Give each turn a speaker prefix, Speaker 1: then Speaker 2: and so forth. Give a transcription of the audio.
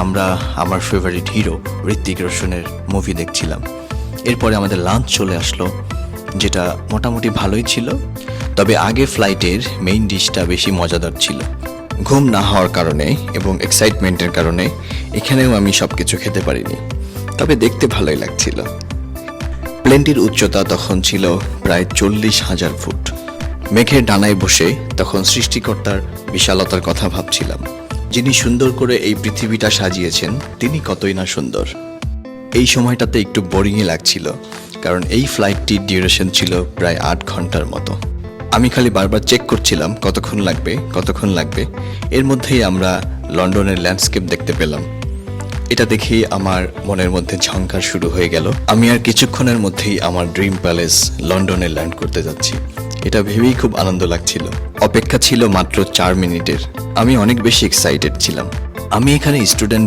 Speaker 1: আমরা আমার favourite hero Hrithik রোশনের movie দেখছিলাম। এরপরে আমাদের লাঞ্চ চলে আসলো, যেটা মোটামুটি ভালোই ছিল। তবে আগে ফ্লাইটের মেইন ডিশটা বেশি মজাদার ছিল। ঘুম না হওয়ার কারণে এবং এক্সাইটমেন্টের কারণে এখানেও আমি সব কিছু খেতে পারিনি, তবে দেখতে ভালোই লাগছিল। প্লেনটির উচ্চতা তখন ছিল প্রায় 40,000 ফুট। মেঘের ডানায় বসে তখন সৃষ্টিকর্তার বিশালতার কথা ভাবছিলাম। যিনি সুন্দর করে এই পৃথিবীটা সাজিয়েছেন তিনি কতই না সুন্দর। এই সময়টাতে একটু বোরিংই লাগছিল, কারণ এই ফ্লাইটটির ডিউরেশন ছিল প্রায় 8 ঘন্টার মতো। আমি খালি বারবার চেক করছিলাম কতক্ষণ লাগবে। এর মধ্যেই আমরা লন্ডনের ল্যান্ডস্কেপ দেখতে পেলাম। এটা দেখেই আমার মনের মধ্যে ঝংকার শুরু হয়ে গেল। আমি আর কিছুক্ষণের মধ্যেই আমার ড্রিম প্যালেস লন্ডনে ল্যান্ড করতে যাচ্ছি। এটা ভেবেই খুব আনন্দ লাগছিল। অপেক্ষা ছিল মাত্র 4 মিনিটের। আমি অনেক বেশি এক্সাইটেড ছিলাম। আমি এখানে স্টুডেন্ট